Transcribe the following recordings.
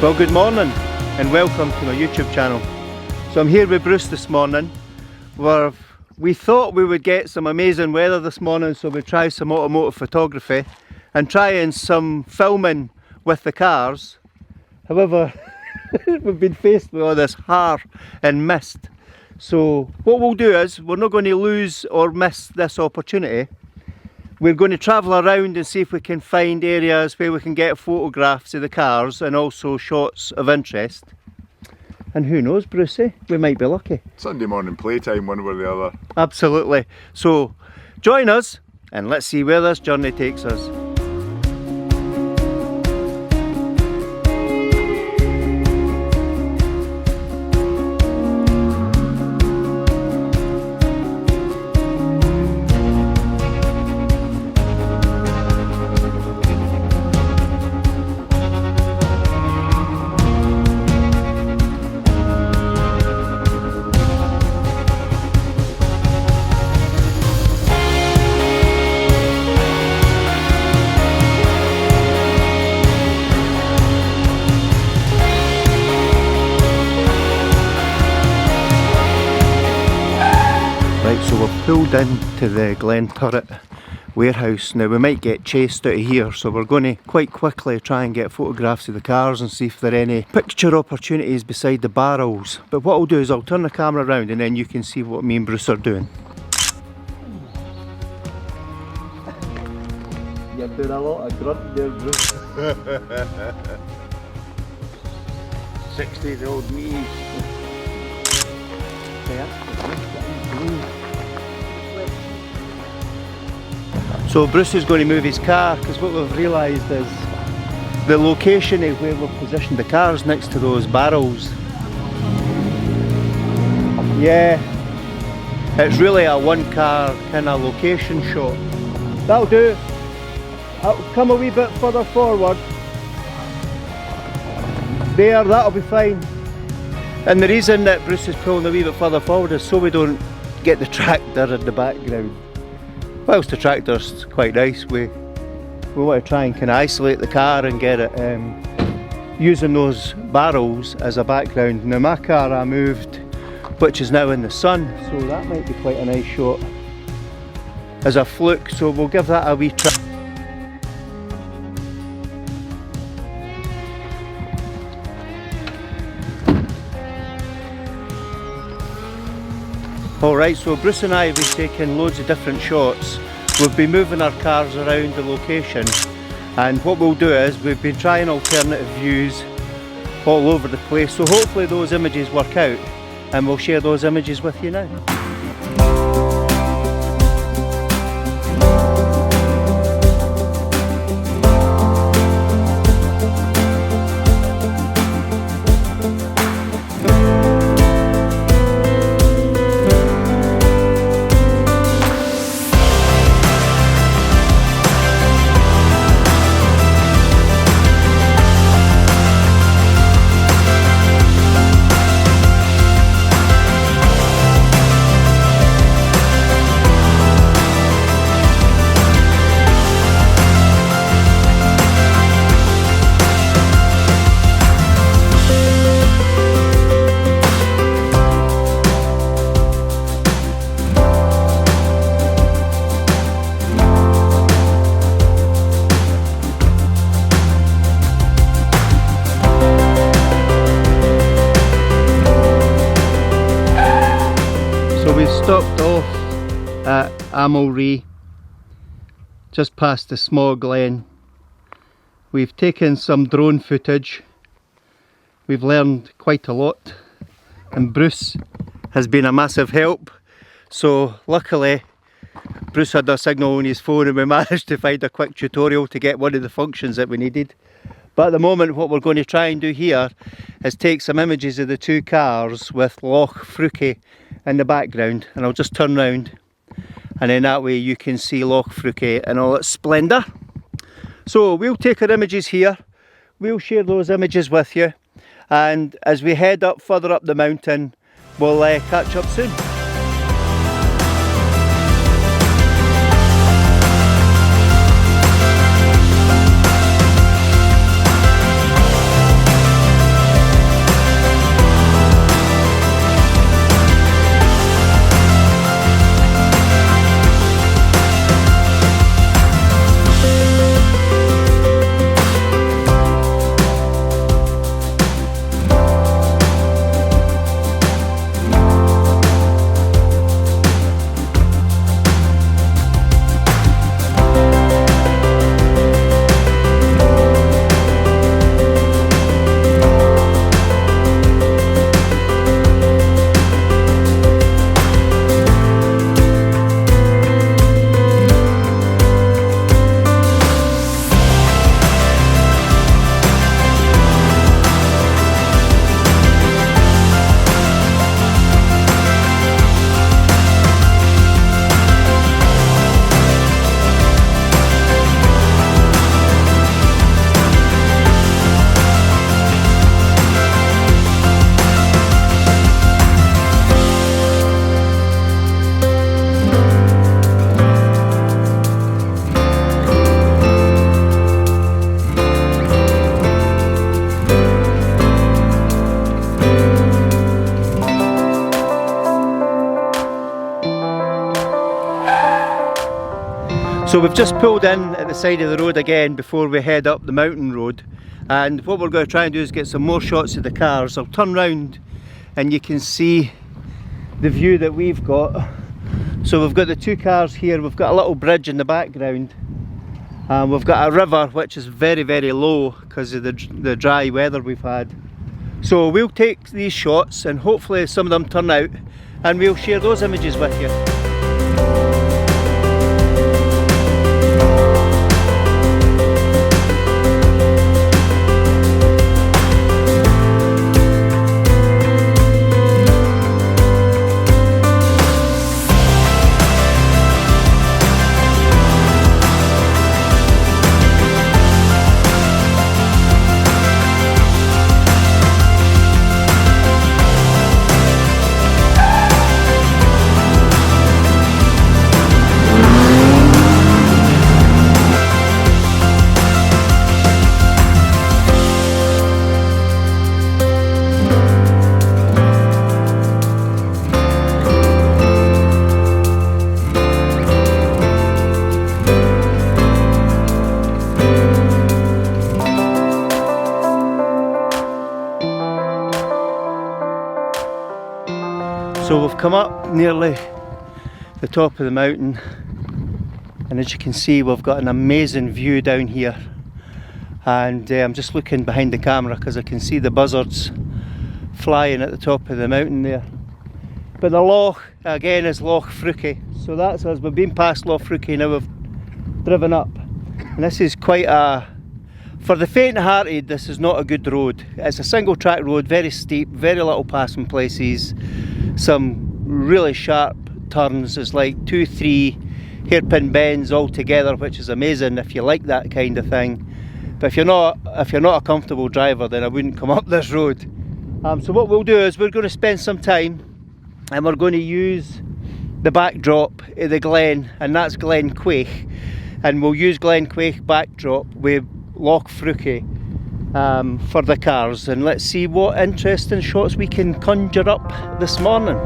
Well, good morning and welcome to my YouTube channel. So I'm here with Bruce this morning where we thought we would get some amazing weather this morning, so we try some automotive photography and trying some filming with the cars. However, we've been faced with all this har and mist. So what we'll do is, we're not going to lose or miss this opportunity. We're going to travel around and see if we can find areas where we can get photographs of the cars and also shots of interest. And who knows, Brucey, we might be lucky. Sunday morning playtime, one way or the other. Absolutely. So join us and let's see where this journey takes us. So we're pulled into the Glen Turret warehouse. Now we might get chased out of here, so we're going to quite quickly try and get photographs of the cars and see if there are any picture opportunities beside the barrels. But what I'll do is I'll turn the camera around and then you can see what me and Bruce are doing. You're doing a lot of grunt there, Bruce. 60-year-old me. So Bruce is going to move his car because what we've realised is the location of where we've positioned the cars next to those barrels. Yeah, it's really a one car kind of location shot. That'll do. I'll come a wee bit further forward. There, that'll be fine. And the reason that Bruce is pulling a wee bit further forward is so we don't get the tractor in the background. Whilst the tractor's quite nice, we want to try and kind of isolate the car and get it using those barrels as a background. Now my car I moved, which is now in the sun, so that might be quite a nice shot as a fluke, so we'll give that a wee try. Alright, so Bruce and I have been taking loads of different shots. We've been moving our cars around the location, and what we'll do is we've been trying alternative views all over the place, so hopefully those images work out and we'll share those images with you now. So we stopped off at Amelry, just past the small glen. We've taken some drone footage. We've learned quite a lot, and Bruce has been a massive help. So luckily Bruce had a signal on his phone and we managed to find a quick tutorial to get one of the functions that we needed. But at the moment what we're going to try and do here is take some images of the two cars with Loch Fruke in the background, and I'll just turn round and then that way you can see Loch Fruke in all its splendour. So we'll take our images here, we'll share those images with you, and as we head up further up the mountain we'll catch up soon. So we've just pulled in at the side of the road again before we head up the mountain road, and what we're going to try and do is get some more shots of the cars. I'll turn round and you can see the view that we've got. So we've got the two cars here, we've got a little bridge in the background, and we've got a river which is very, very low because of the dry weather we've had. So we'll take these shots and hopefully some of them turn out, and we'll share those images with you. So we've come up nearly the top of the mountain, and as you can see we've got an amazing view down here, and I'm just looking behind the camera because I can see the buzzards flying at the top of the mountain there. But the loch again is Loch Fruki, so that's us. We've been past Loch Fruki, now we've driven up, and this is quite a, for the faint-hearted, this is not a good road. It's a single track road, very steep, very little passing places, some really sharp turns. It's like 2-3 hairpin bends all together, which is amazing if you like that kind of thing. But if you're not a comfortable driver, then I wouldn't come up this road. So what we'll do is we're going to spend some time and we're going to use the backdrop of the glen, and that's Glen Quaich, and we'll use Glen Quaich backdrop with Loch Fruki for the cars, and let's see what interesting shots we can conjure up this morning.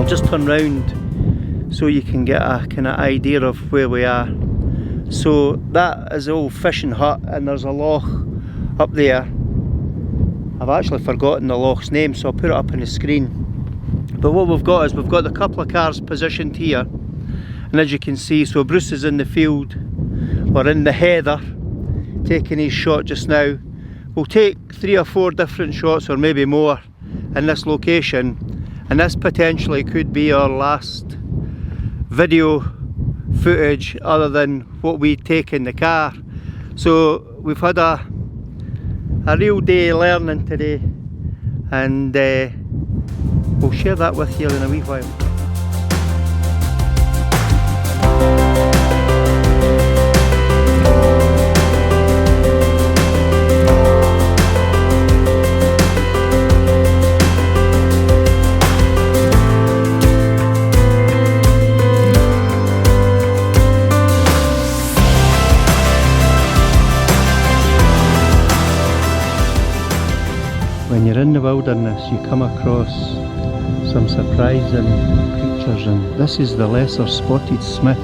Just turn round so you can get a kind of idea of where we are. So that is the old fishing hut, and there's a loch up there. I've actually forgotten the loch's name, so I'll put it up on the screen. But what we've got is we've got a couple of cars positioned here, and as you can see, so Bruce is in the field or in the heather taking his shot just now. We'll take 3 or 4 different shots or maybe more in this location, and this potentially could be our last video footage other than what we take in the car. So we've had a a real day learning today, and we'll share that with you in a wee while. When you're in the wilderness, you come across some surprising creatures, and this is the lesser spotted smith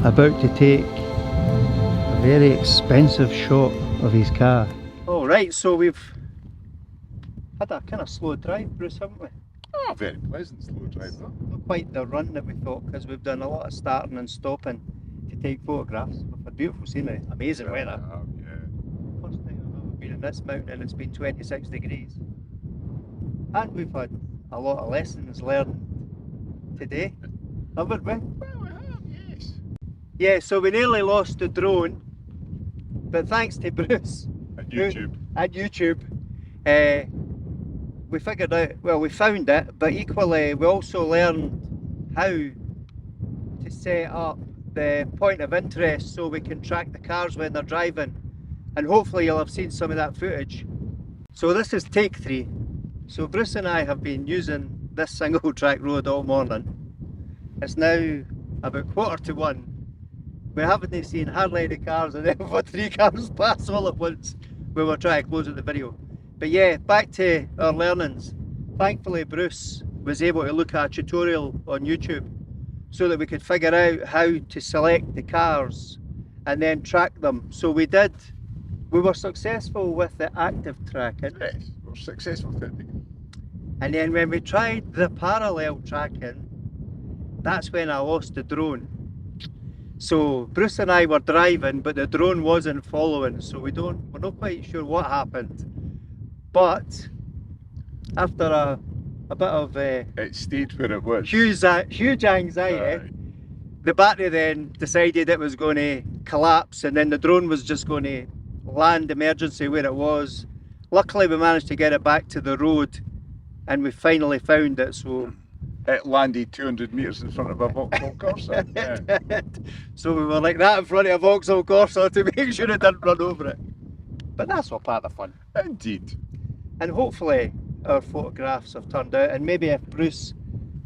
about to take a very expensive shot of his car. Alright, so we've had a kind of slow drive, Bruce, haven't we? Oh, very pleasant slow drive though. Not quite the run that we thought, because we've done a lot of starting and stopping to take photographs. We've had beautiful scenery, amazing weather. First time I've ever been in this mountain and it's been 26 degrees. And we've had a lot of lessons learned today, haven't we? Well, we have, yes. Yeah, so we nearly lost the drone, but thanks to Bruce And YouTube. and YouTube, we figured out, well, we found it, but equally we also learned how to set up the point of interest so we can track the cars when they're driving, and hopefully you'll have seen some of that footage. So this is take 3. So Bruce and I have been using this single track road all morning. It's now about 1:45. We haven't seen hardly any cars, and then we've had 3 cars pass all at once. We were trying to close out the video. But yeah, back to our learnings. Thankfully Bruce was able to look at a tutorial on YouTube so that we could figure out how to select the cars and then track them. So we did. We were successful with the active tracking. Yes, we're successful technique. And then when we tried the parallel tracking, that's when I lost the drone. So Bruce and I were driving, but the drone wasn't following, so we're not quite sure what happened. But after a bit of It stayed where it was. huge anxiety, the battery then decided it was going to collapse, and then the drone was just going to land emergency where it was. Luckily we managed to get it back to the road, and we finally found it. So It landed 200 metres in front of a Vauxhall Corsa. Yeah. so we were like that in front of a Vauxhall Corsa to make sure it didn't run over it. But that's all part of the fun. Indeed. And hopefully our photographs have turned out, and maybe if Bruce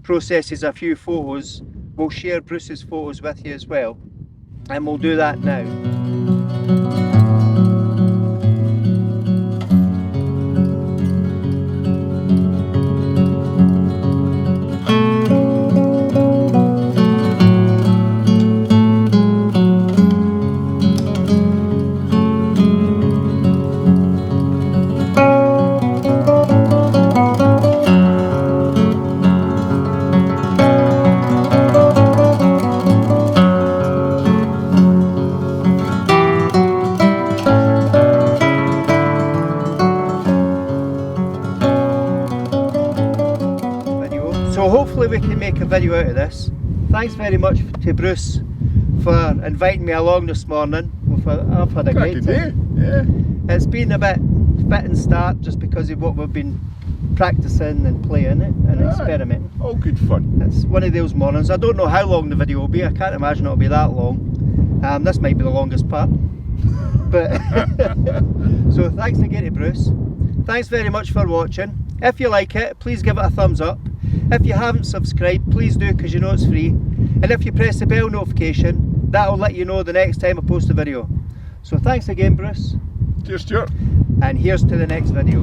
processes a few photos, we'll share Bruce's photos with you as well, and we'll do that now. So hopefully we can make a video out of this. Thanks very much to Bruce for inviting me along this morning. I've had a great day. Yeah. It's been a bit fit and start just because of what we've been practicing and playing it and experimenting. All good fun. It's one of those mornings. I don't know how long the video will be. I can't imagine it'll be that long. This might be the longest part. But so thanks again to Bruce. Thanks very much for watching. If you like it, please give it a thumbs up. If you haven't subscribed, please do, because you know it's free. And if you press the bell notification, that'll let you know the next time I post a video. So thanks again, Bruce. Cheers, Stuart. And here's to the next video.